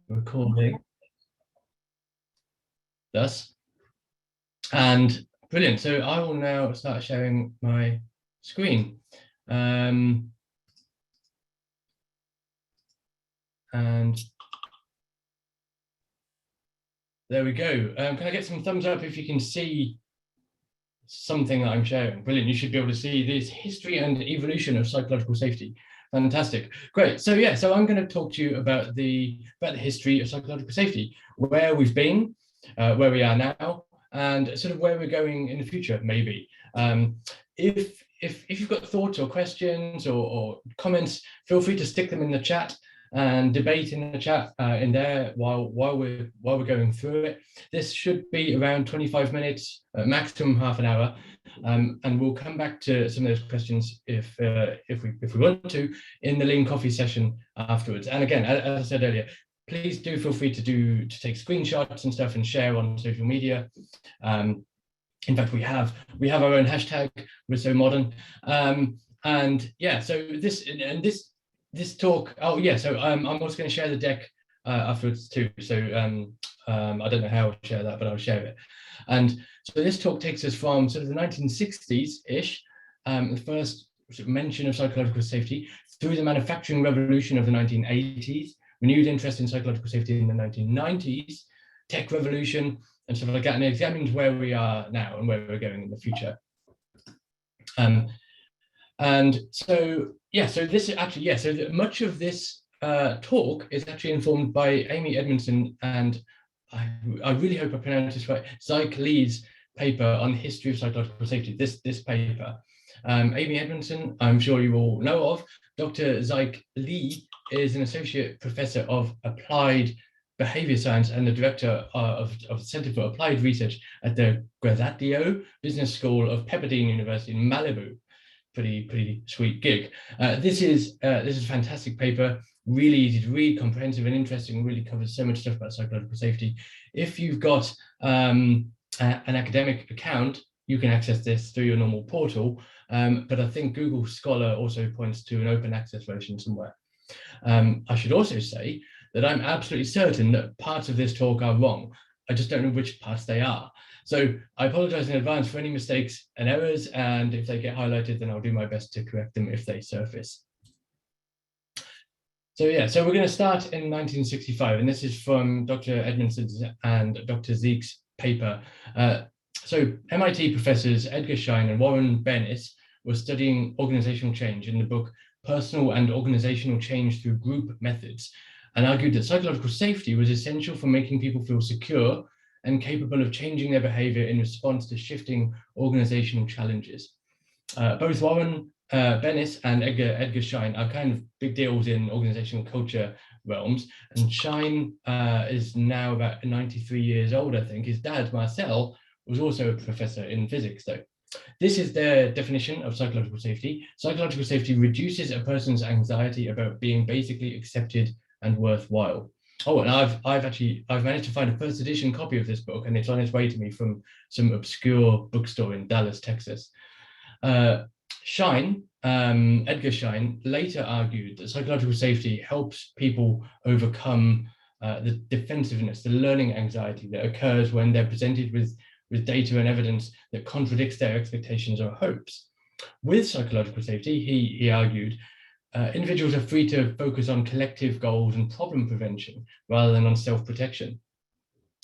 recording. Thus, and brilliant. So I will now start sharing my screen. And there we go. Can I get some thumbs up if you can see something that I'm sharing? Brilliant. You should be able to see this history and evolution of psychological safety. Fantastic. Great. So yeah, so I'm going to talk to you about the history of psychological safety, where we've been, where we are now, and sort of where we're going in the future, maybe. If you've got thoughts or questions or comments, feel free to stick them in the chat and debate in the chat in there while we're going through it. This should be around 25 minutes, maximum half an hour, and we'll come back to some of those questions if we want to in the Lean Coffee session afterwards. And again, as I said earlier, please do feel free to take screenshots and stuff and share on social media. In fact, we have our own hashtag. We're so modern, and yeah. So this talk. Oh yeah. So I'm also going to share the deck afterwards too. So I don't know how I'll share that, but I'll share it. And so this talk takes us from sort of the 1960s ish, the first sort of mention of psychological safety, through the manufacturing revolution of the 1980s, renewed interest in psychological safety in the 1990s, tech revolution, and stuff like that, and examines where we are now and where we're going in the future. And so, yeah, so this is actually, yeah, so much of this talk is actually informed by Amy Edmondson, and I really hope I pronounced this right, Psych Lee's paper on the history of psychological safety, this paper. Amy Edmondson, I'm sure you all know of. Dr. Psych Lee is an associate professor of applied behavior science and the director of the Center for Applied Research at the Geraghty Business School of Pepperdine University in Malibu. Pretty sweet gig. This is a fantastic paper, really easy to read, comprehensive and interesting, really covers so much stuff about psychological safety. If you've got an academic account, you can access this through your normal portal, but I think Google Scholar also points to an open access version somewhere. I should also say that I'm absolutely certain that parts of this talk are wrong. I just don't know which parts they are. So I apologize in advance for any mistakes and errors, and if they get highlighted, then I'll do my best to correct them if they surface. So yeah, so we're going to start in 1965, and this is from Dr. Edmondson's and Dr. Zeke's paper. So MIT professors Edgar Schein and Warren Bennis were studying organizational change in the book Personal and Organizational Change Through Group Methods, and argued that psychological safety was essential for making people feel secure and capable of changing their behavior in response to shifting organizational challenges. Both Warren Bennis and Edgar Schein are kind of big deals in organizational culture realms, and Schein is now about 93 years old, I think. His dad, Marcel, was also a professor in physics, though. This is their definition of psychological safety. Psychological safety reduces a person's anxiety about being basically accepted and worthwhile. Oh, and I've managed to find a first edition copy of this book, and it's on its way to me from some obscure bookstore in Dallas, Texas. Schein, Edgar Schein, later argued that psychological safety helps people overcome the defensiveness, the learning anxiety that occurs when they're presented with data and evidence that contradicts their expectations or hopes. With psychological safety, he argued, individuals are free to focus on collective goals and problem prevention rather than on self-protection.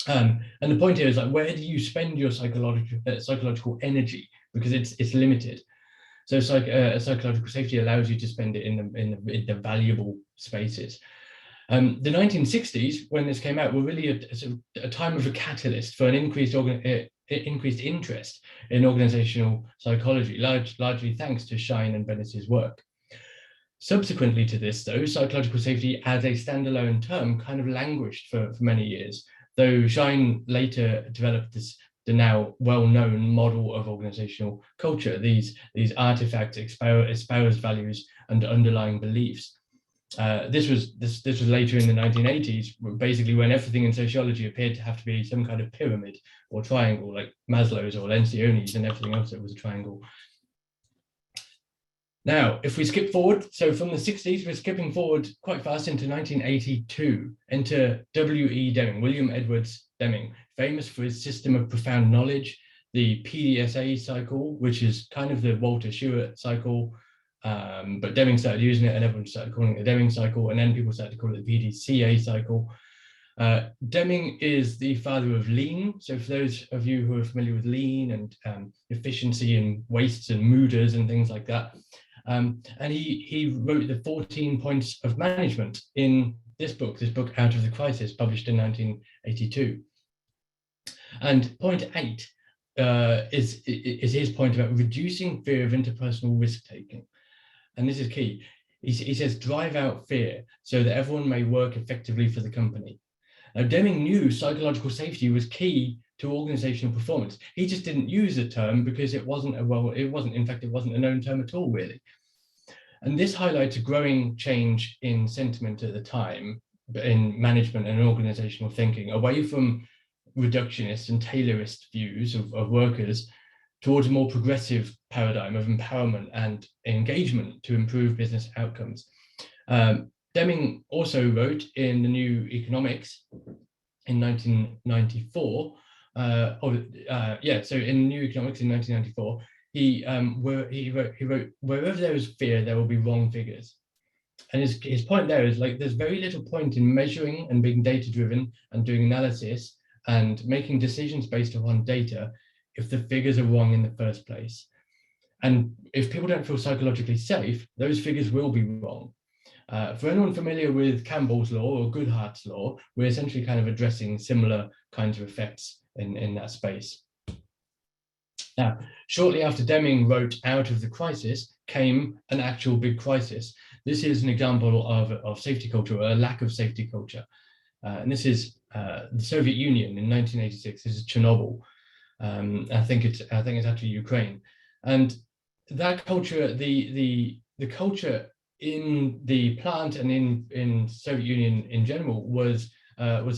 And the point here is, like, where do you spend your psychological energy? Because it's limited. So psychological safety allows you to spend it in the valuable spaces. The 1960s, when this came out, were really a time of a catalyst for an increased interest in organizational psychology, largely thanks to Schein and Bennis's work. Subsequently to this, though, psychological safety as a standalone term kind of languished for many years, though Schein later developed the now well-known model of organizational culture. These artifacts espouse values and underlying beliefs. This was later in the 1980s, basically when everything in sociology appeared to have to be some kind of pyramid or triangle, like Maslow's or Lencioni's, and everything else that was a triangle. Now, if we skip forward, so from the 60s, we're skipping forward quite fast into 1982, into W.E. Deming, William Edwards Deming, famous for his system of profound knowledge, the PDSA cycle, which is kind of the Walter Stewart cycle, but Deming started using it and everyone started calling it the Deming cycle, and then people started to call it the PDCA cycle. Deming is the father of lean. So for those of you who are familiar with lean and efficiency and wastes and mooders and things like that, and he wrote the 14 points of management in this book Out of the Crisis, published in 1982. And point 8 is his point about reducing fear of interpersonal risk-taking. And this is key. He says, drive out fear so that everyone may work effectively for the company. Now, Deming knew psychological safety was key to organizational performance. He just didn't use the term because it wasn't a known term at all, really. And this highlights a growing change in sentiment at the time in management and organizational thinking, away from reductionist and Taylorist views of workers towards a more progressive paradigm of empowerment and engagement to improve business outcomes. Deming also wrote in the New Economics in 1994. So in New Economics in 1994, he wrote, wherever there is fear, there will be wrong figures. And his point there is, like, there's very little point in measuring and being data-driven and doing analysis and making decisions based upon data if the figures are wrong in the first place. And if people don't feel psychologically safe, those figures will be wrong. For anyone familiar with Campbell's law or Goodhart's law, we're essentially kind of addressing similar kinds of effects in that space. Now, shortly after Deming wrote Out of the Crisis came an actual big crisis. This is an example of safety culture, or a lack of safety culture. And this is the Soviet Union in 1986. This is Chernobyl. I think it's actually Ukraine. And that culture, the culture in the plant and in Soviet Union in general was a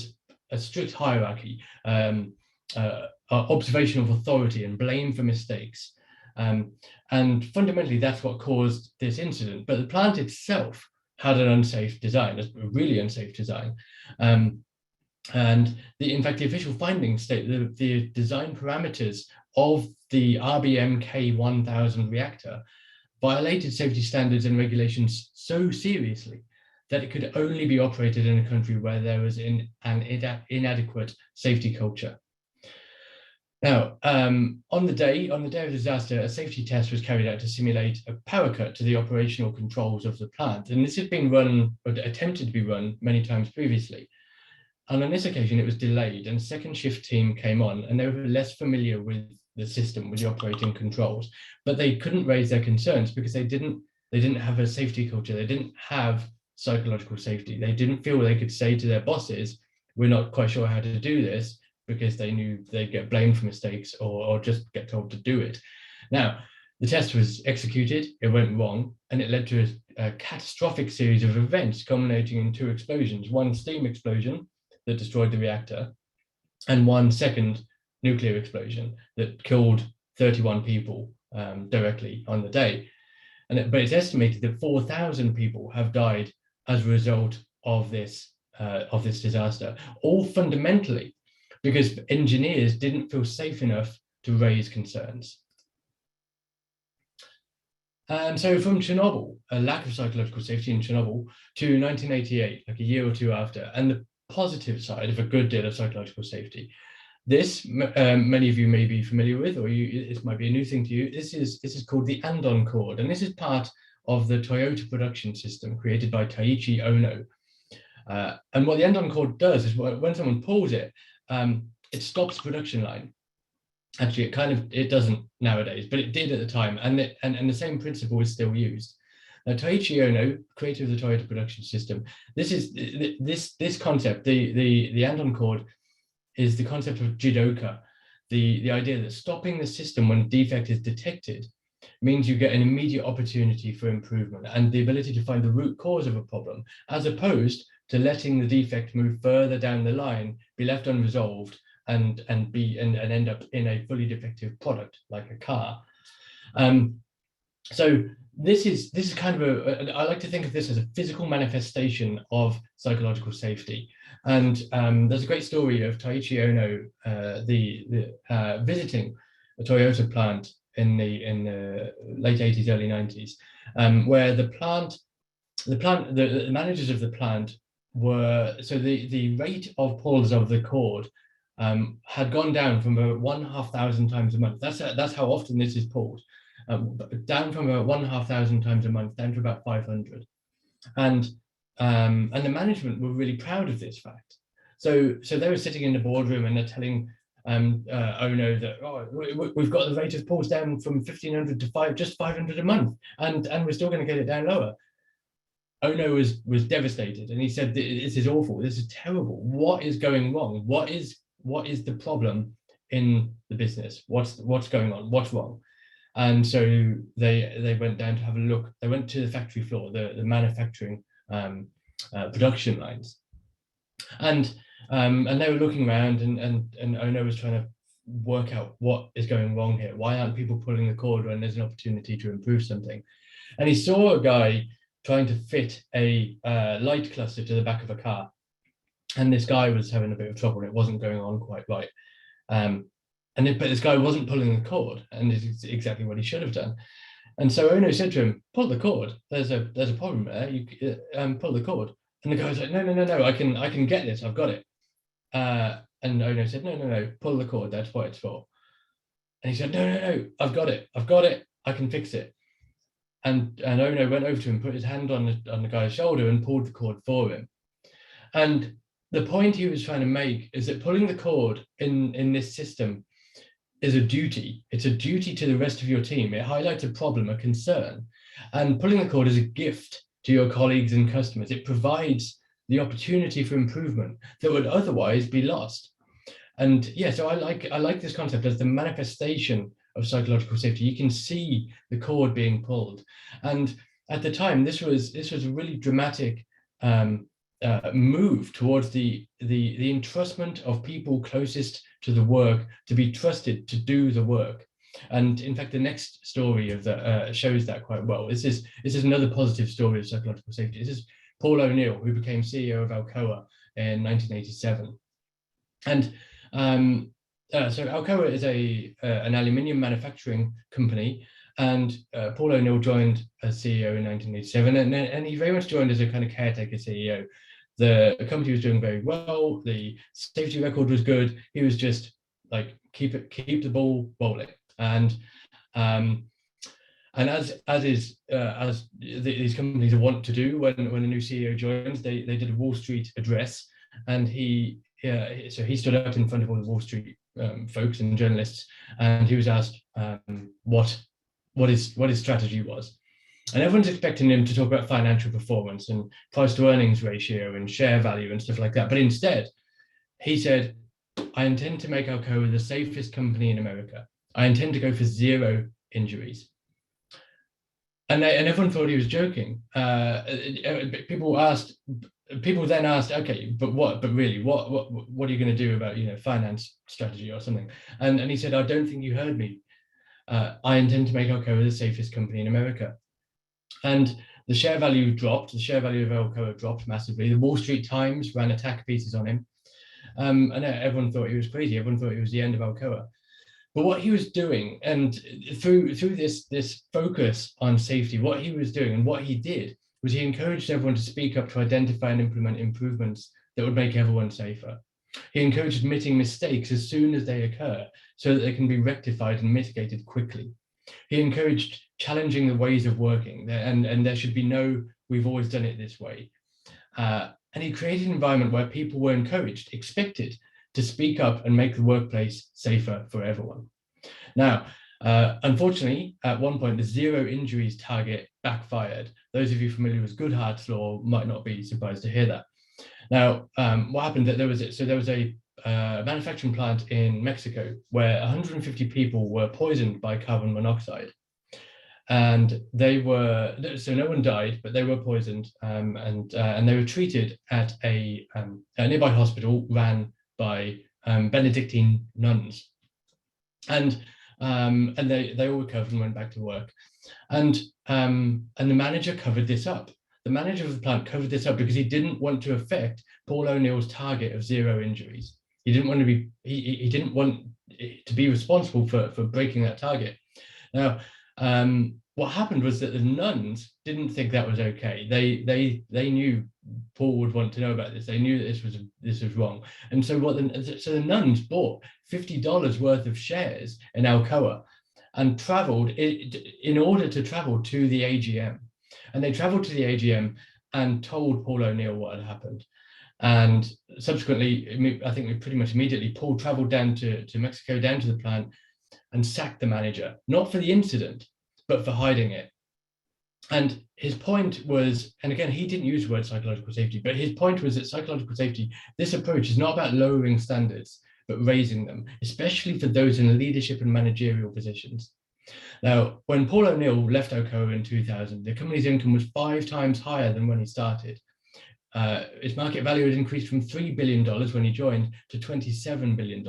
strict hierarchy, observation of authority and blame for mistakes. And fundamentally, that's what caused this incident. But the plant itself had an unsafe design, a really unsafe design. And in fact, the official findings state that the design parameters of the RBM K1000 reactor violated safety standards and regulations so seriously that it could only be operated in a country where there was an inadequate safety culture. Now, on the day of the disaster, a safety test was carried out to simulate a power cut to the operational controls of the plant. And this had been run, or attempted to be run, many times previously. And on this occasion, it was delayed, and a second shift team came on, and they were less familiar with the system, with the operating controls, but they couldn't raise their concerns because they didn't have a safety culture. They didn't have psychological safety. They didn't feel they could say to their bosses, we're not quite sure how to do this, because they knew they'd get blamed for mistakes or just get told to do it. Now, the test was executed, it went wrong, and it led to a catastrophic series of events culminating in 2 explosions, one steam explosion that destroyed the reactor, and one second nuclear explosion that killed 31 people directly on the day. But it's estimated that 4,000 people have died as a result of this disaster, all fundamentally because engineers didn't feel safe enough to raise concerns. And so from Chernobyl, a lack of psychological safety in Chernobyl, to 1988, like a year or two after, and the positive side of a good deal of psychological safety. This, many of you may be familiar with, or it might be a new thing to you. This is called the Andon cord, and this is part of the Toyota production system created by Taiicho Ohno. And what the Andon cord does is when someone pulls it, it stops the production line. Actually, it doesn't nowadays, but it did at the time, and the same principle is still used. Now, Taiicho Ohno, creator of the Toyota production system, this concept, the Andon cord, is the concept of jidoka, the idea that stopping the system when a defect is detected means you get an immediate opportunity for improvement and the ability to find the root cause of a problem, as opposed to letting the defect move further down the line, be left unresolved, and end up in a fully defective product like a car. So this is kind of I like to think of this as a physical manifestation of psychological safety. And there's a great story of Taiicho Ohno, visiting a Toyota plant in the late 80s, early 90s, where the managers of the plant were, so the rate of pulls of the cord had gone down from about 1,500 times a month. That's how often this is pulled. Down from about 1,500 times a month down to about 500, and the management were really proud of this fact. So they were sitting in the boardroom and they're telling Ohno that we've got the rate of pulls down from 1,500 to just 500 a month, and we're still going to get it down lower. Ohno was devastated, and he said, "This is awful. This is terrible. What is going wrong? What is the problem in the business? What's going on? What's wrong?" And so they went down to have a look. They went to the factory floor, the manufacturing production lines, and they were looking around, and Ohno was trying to work out what is going wrong here. Why aren't people pulling the cord when there's an opportunity to improve something? And he saw a guy trying to fit a light cluster to the back of a car, and this guy was having a bit of trouble. It wasn't going on quite right. But this guy wasn't pulling the cord, and it's exactly what he should have done. And so Ohno said to him, "Pull the cord. There's a problem there. You pull the cord." And the guy was like, "No. I can get this. I've got it." And Ohno said, "No. Pull the cord. That's what it's for." And he said, "No. I've got it. I can fix it." And Ohno went over to him, put his hand on the guy's shoulder, and pulled the cord for him. And the point he was trying to make is that pulling the cord in this system is a duty. It's a duty to the rest of your team. It highlights a problem, a concern. And pulling the cord is a gift to your colleagues and customers. It provides the opportunity for improvement that would otherwise be lost. And yeah, so I like this concept as the manifestation of psychological safety. You can see the cord being pulled. And at the time, this was a really dramatic move towards the entrustment of people closest to the work to be trusted to do the work. And in fact, the next story of that shows that quite well. This is another positive story of psychological safety. This is Paul O'Neill, who became CEO of Alcoa in 1987. And so Alcoa is an aluminium manufacturing company, and Paul O'Neill joined as CEO in 1987, and he very much joined as a kind of caretaker CEO. The company was doing very well. The safety record was good. He was just like keep the ball rolling. And as these companies want to do when a new CEO joins, they did a Wall Street address, and so he stood up in front of all the Wall Street folks and journalists, and he was asked what his strategy was. And everyone's expecting him to talk about financial performance and price to earnings ratio and share value and stuff like that. But instead, he said, "I intend to make Alcoa the safest company in America. I intend to go for 0 injuries." And everyone thought he was joking. People then asked, "Okay, but really, what are you going to do about finance strategy or something?" And he said, "I don't think you heard me. I intend to make Alcoa the safest company in America." And the share value dropped. The share value of Alcoa dropped massively. The Wall Street Times ran attack pieces on him, and everyone thought he was crazy. Everyone thought it was the end of Alcoa. But what he was doing, and through this focus on safety, what he was doing and what he did was he encouraged everyone to speak up to identify and implement improvements that would make everyone safer. He encouraged admitting mistakes as soon as they occur so that they can be rectified and mitigated quickly. He encouraged challenging the ways of working, and there should be no, "we've always done it this way." And he created an environment where people were encouraged, expected to speak up and make the workplace safer for everyone. Now, unfortunately, at one point, the 0 injuries target backfired. Those of you familiar with Goodhart's law might not be surprised to hear that. Now, what happened that there was a manufacturing plant in Mexico where 150 people were poisoned by carbon monoxide, and so no one died, but they were poisoned, and they were treated at a nearby hospital ran by Benedictine nuns, and they all recovered and went back to work. And the manager covered this up. The manager of the plant covered this up because he didn't want to affect Paul O'Neill's target of 0 injuries. He didn't want to be, he didn't want to be responsible for breaking that target. Now, what happened was that the nuns didn't think that was okay. They knew Paul would want to know about this. They knew that this was wrong. And so the nuns bought $50 worth of shares in Alcoa and traveled in order to travel to the AGM. And they traveled to the AGM and told Paul O'Neill what had happened. And subsequently, I think pretty much immediately, Paul traveled down to Mexico, down to the plant, and sacked the manager, not for the incident, but for hiding it. And his point was, and again, he didn't use the word psychological safety, but his point was that psychological safety, this approach is not about lowering standards, but raising them, especially for those in leadership and managerial positions. Now, when Paul O'Neill left Alcoa in 2000, the company's income was 5 times higher than when he started. Its market value had increased from $3 billion when he joined to $27 billion.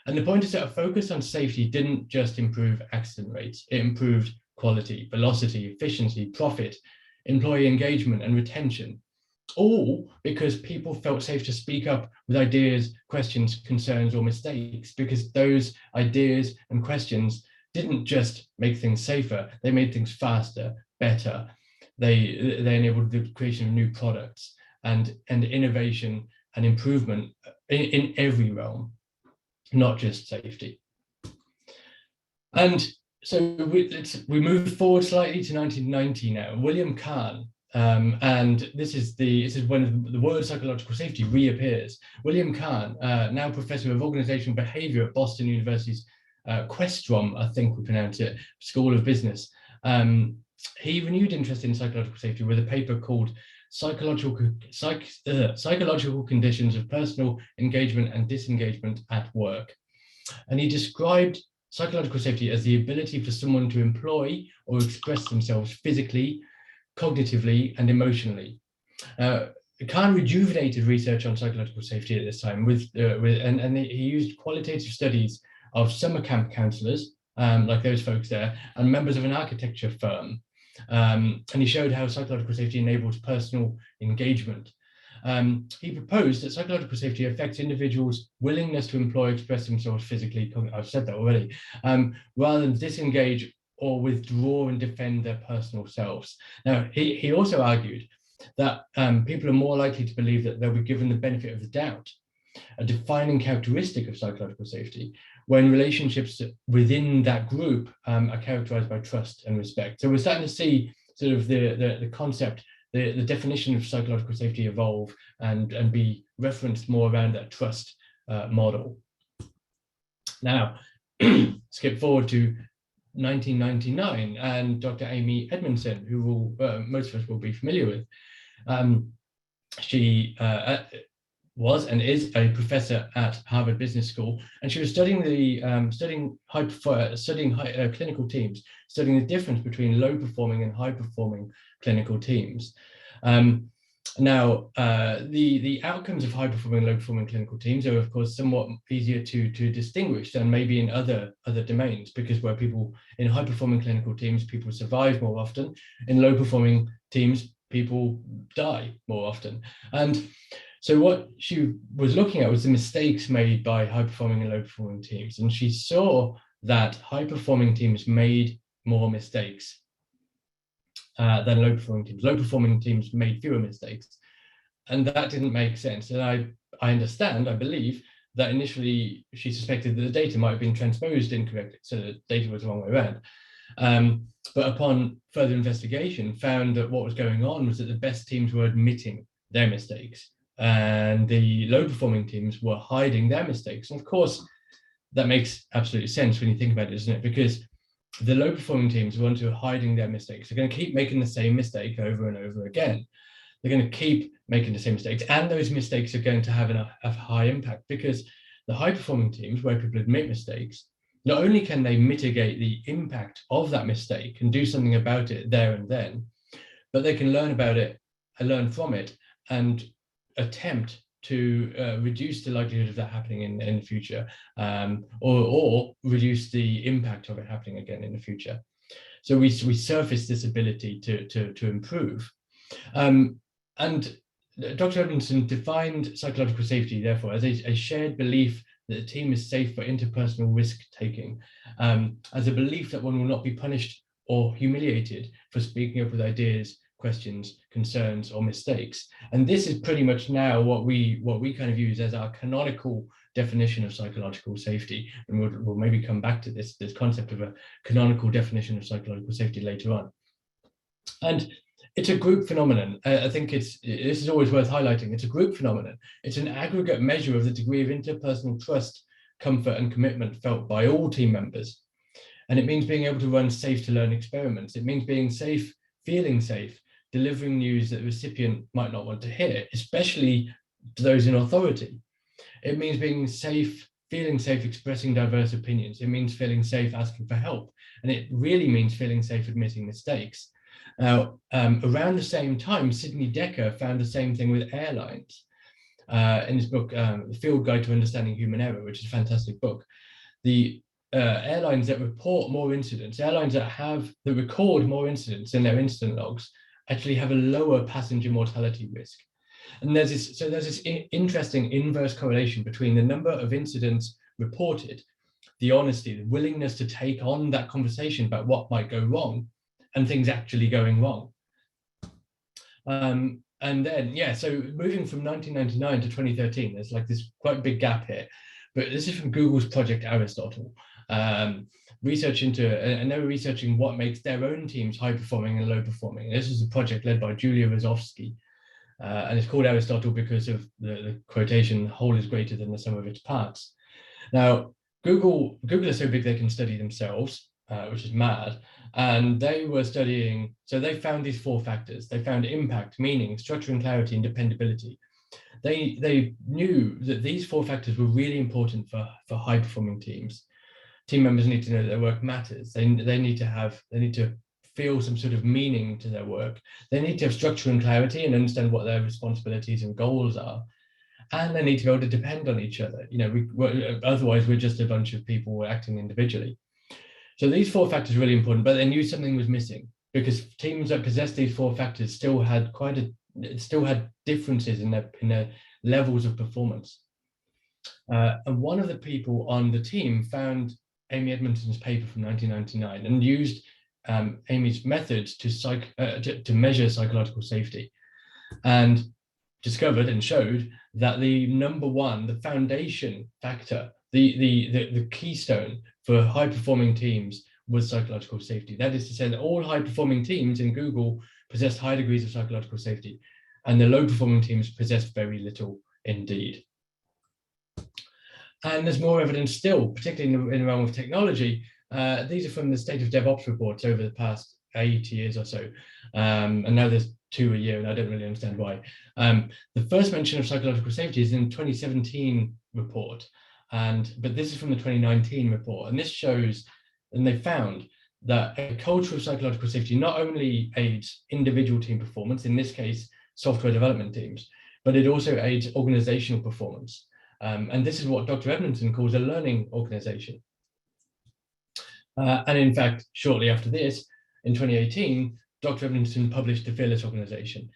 And the point is that a focus on safety didn't just improve accident rates, it improved quality, velocity, efficiency, profit, employee engagement, and retention, all because people felt safe to speak up with ideas, questions, concerns, or mistakes, because those ideas and questions didn't just make things safer, they made things faster, better. They enabled the creation of new products and innovation and improvement in every realm, not just safety. And so we move forward slightly to 1990 now. William Kahn, and this is when the word psychological safety reappears. William Kahn, now professor of organizational behavior at Boston University's Questrom, I think we pronounce it, School of Business. He renewed interest in psychological safety with a paper called Psychological Conditions of Personal Engagement and Disengagement at Work. And he described psychological safety as the ability for someone to employ or express themselves physically, cognitively, and emotionally. Kahn rejuvenated research on psychological safety at this time and he used qualitative studies of summer camp counselors, like those folks there, and members of an architecture firm. And he showed how psychological safety enables personal engagement. He proposed that psychological safety affects individuals' willingness to employ, express themselves physically, I've said that already, rather than disengage or withdraw and defend their personal selves. Now, he also argued that people are more likely to believe that they'll be given the benefit of the doubt, a defining characteristic of psychological safety, when relationships within that group are characterized by trust and respect. So we're starting to see sort of the concept, the definition of psychological safety evolve and be referenced more around that trust model. Now, skip forward to 1999 and Dr. Amy Edmondson, who most of us will be familiar with. She was and is a professor at Harvard Business School, and she was studying clinical teams, studying the difference between low-performing and high-performing clinical teams. Now, the outcomes of high-performing and low-performing clinical teams are, of course, somewhat easier to distinguish than maybe in other domains, because where people in high-performing clinical teams, people survive more often. In low-performing teams, people die more often. And so what she was looking at was the mistakes made by high-performing and low-performing teams. And she saw that high-performing teams made more mistakes than low-performing teams. Low-performing teams made fewer mistakes. And that didn't make sense. And I believe, that initially she suspected that the data might have been transposed incorrectly, so the data was the wrong way around. But upon further investigation, found that what was going on was that the best teams were admitting their mistakes, and the low-performing teams were hiding their mistakes. And of course, that makes absolute sense when you think about it, doesn't it? Because the low-performing teams, the ones who are hiding their mistakes, are going to keep making the same mistake over and over again. They're going to keep making the same mistakes, and those mistakes are going to have a high impact, because the high-performing teams, where people admit mistakes, not only can they mitigate the impact of that mistake and do something about it there and then, but they can learn about it and learn from it and attempt to reduce the likelihood of that happening in the future, or reduce the impact of it happening again in the future. So we surface this ability to improve. And Dr. Edmondson defined psychological safety, therefore, as a shared belief that the team is safe for interpersonal risk-taking, as a belief that one will not be punished or humiliated for speaking up with ideas, questions, concerns, or mistakes. And this is pretty much now what we kind of use as our canonical definition of psychological safety. And we'll maybe come back to this concept of a canonical definition of psychological safety later on. And it's a group phenomenon. I think this is always worth highlighting. It's a group phenomenon. It's an aggregate measure of the degree of interpersonal trust, comfort, and commitment felt by all team members. And it means being able to run safe to learn experiments. It means being safe, feeling safe, delivering news that the recipient might not want to hear, especially to those in authority. It means being safe, feeling safe, expressing diverse opinions. It means feeling safe, asking for help. And it really means feeling safe, admitting mistakes. Now, around the same time, Sidney Dekker found the same thing with airlines. In his book, The Field Guide to Understanding Human Error, which is a fantastic book. The airlines that report more incidents, airlines that record more incidents in their incident logs, actually have a lower passenger mortality risk. And there's this interesting inverse correlation between the number of incidents reported, the honesty, the willingness to take on that conversation about what might go wrong, and things actually going wrong. And then, yeah, so moving from 1999 to 2013, there's like this quite big gap here. But this is from Google's Project Aristotle. Research into, and they were researching what makes their own teams high performing and low performing. This is a project led by Julia Rozovsky. And it's called Aristotle because of the quotation, whole is greater than the sum of its parts. Now, Google is so big they can study themselves, which is mad. And they were studying, so they found these 4 factors. They found impact, meaning, structure and clarity, and dependability. They knew that these 4 factors were really important for high performing teams. Team members need to know that their work matters. They need to feel some sort of meaning to their work. They need to have structure and clarity and understand what their responsibilities and goals are. And they need to be able to depend on each other. You know, otherwise we're just a bunch of people acting individually. So these 4 factors are really important, but they knew something was missing because teams that possessed these 4 factors still had differences in their levels of performance. And one of the people on the team found Amy Edmondson's paper from 1999 and used Amy's methods to measure psychological safety, and discovered and showed that the number one, the foundation factor, the keystone for high performing teams was psychological safety. That is to say that all high performing teams in Google possessed high degrees of psychological safety, and the low performing teams possessed very little indeed. And there's more evidence still, particularly in the realm of technology. These are from the State of DevOps reports over the past 8 years or so. And now there's 2 a year, and I don't really understand why. The first mention of psychological safety is in the 2017 report. But this is from the 2019 report. And this shows, and they found that a culture of psychological safety not only aids individual team performance, in this case, software development teams, but it also aids organizational performance. And this is what Dr. Edmondson calls a learning organization. And in fact, shortly after this, in 2018, Dr. Edmondson published the Fearless Organization,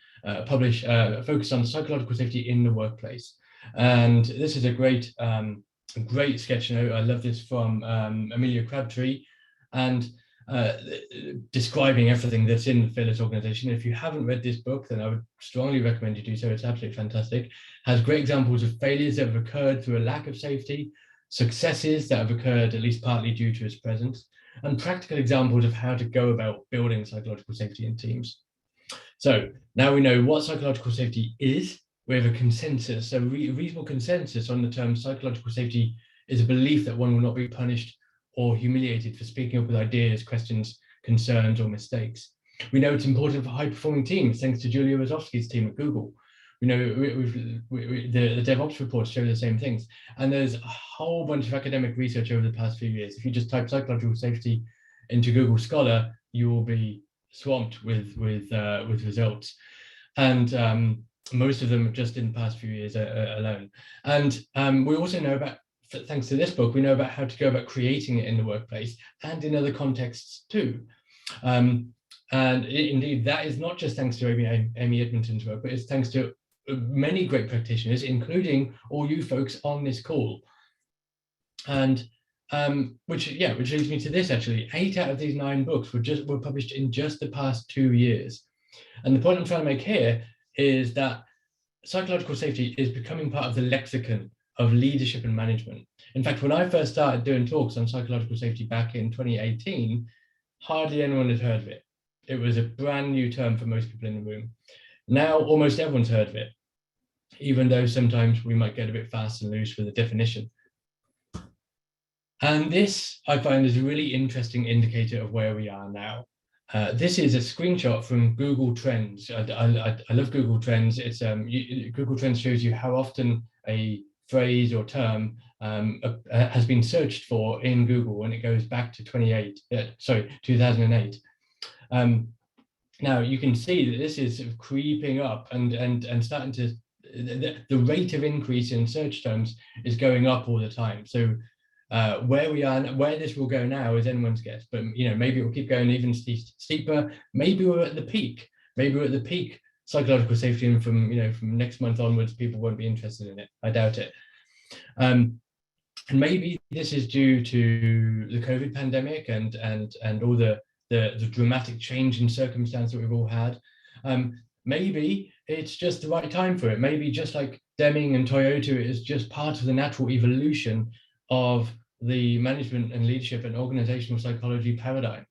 focused on psychological safety in the workplace. And this is a great sketch note. I love this from Amelia Crabtree, and describing everything that's in the Fearless Organization. If you haven't read this book, then I would strongly recommend you do so. It's absolutely fantastic. Has great examples of failures that have occurred through a lack of safety, successes that have occurred at least partly due to its presence, and practical examples of how to go about building psychological safety in teams. So now we know what psychological safety is. We have a consensus, a reasonable consensus on the term psychological safety is a belief that one will not be punished or humiliated for speaking up with ideas, questions, concerns, or mistakes. We know it's important for high-performing teams, thanks to Julia Rozovsky's team at Google. We know the DevOps reports show the same things. And there's a whole bunch of academic research over the past few years. If you just type psychological safety into Google Scholar, you will be swamped with results. And most of them just in the past few years alone. And we also know about, thanks to this book, we know about how to go about creating it in the workplace and in other contexts too. And indeed, that is not just thanks to Amy Edmondson's work, but it's thanks to many great practitioners, including all you folks on this call. And which leads me to this, actually. 8 out of these 9 books were published in just the past 2 years. And the point I'm trying to make here is that psychological safety is becoming part of the lexicon of leadership and management. In fact, when I first started doing talks on psychological safety back in 2018, hardly anyone had heard of it. It was a brand new term for most people in the room. Now, almost everyone's heard of it, even though sometimes we might get a bit fast and loose with the definition. And this, I find, is a really interesting indicator of where we are now. This is a screenshot from Google Trends. I love Google Trends. It's Google Trends shows you how often a phrase or term has been searched for in Google, and it goes back to 2008. Now you can see that this is sort of creeping up and starting to, the rate of increase in search terms is going up all the time. So where we are, where this will go now is anyone's guess, but maybe it will keep going even steeper. Maybe we're at the peak. Maybe we're at the peak psychological safety, and from next month onwards, people won't be interested in it. I doubt it. And maybe this is due to the COVID pandemic and all the dramatic change in circumstance that we've all had. Maybe it's just the right time for it. Maybe just like Deming and Toyota, it is just part of the natural evolution of the management and leadership and organizational psychology paradigm.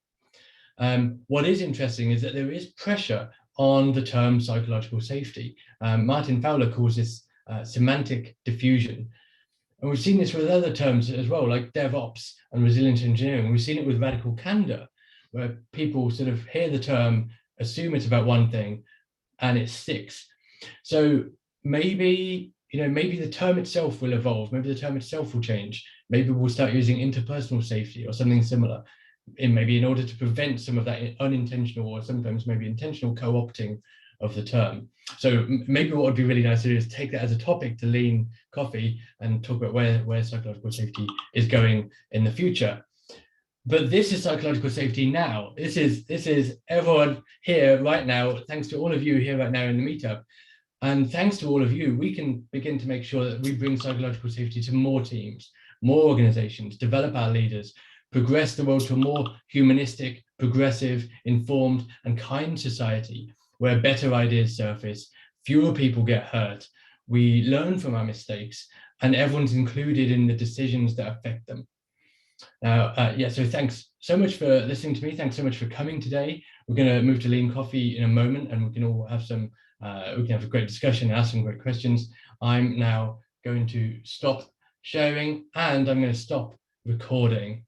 What is interesting is that there is pressure on the term psychological safety. Martin Fowler calls this semantic diffusion. And we've seen this with other terms as well, like DevOps and resilient engineering. We've seen it with radical candor, where people sort of hear the term, assume it's about one thing, and it sticks. So maybe the term itself will evolve. Maybe the term itself will change. Maybe we'll start using interpersonal safety or something similar, maybe in order to prevent some of that unintentional or sometimes maybe intentional co-opting of the term. So maybe what would be really nice to do is take that as a topic to Lean Coffee and talk about where psychological safety is going in the future. But this is psychological safety now. This is everyone here right now, thanks to all of you here right now in the meetup. And thanks to all of you, we can begin to make sure that we bring psychological safety to more teams, more organizations, develop our leaders, progress the world to a more humanistic, progressive, informed, and kind society where better ideas surface, fewer people get hurt, we learn from our mistakes, and everyone's included in the decisions that affect them. Now, so thanks so much for listening to me. Thanks so much for coming today. We're going to move to Lean Coffee in a moment, and we can all have some, we can have a great discussion and ask some great questions. I'm now going to stop sharing, and I'm going to stop recording.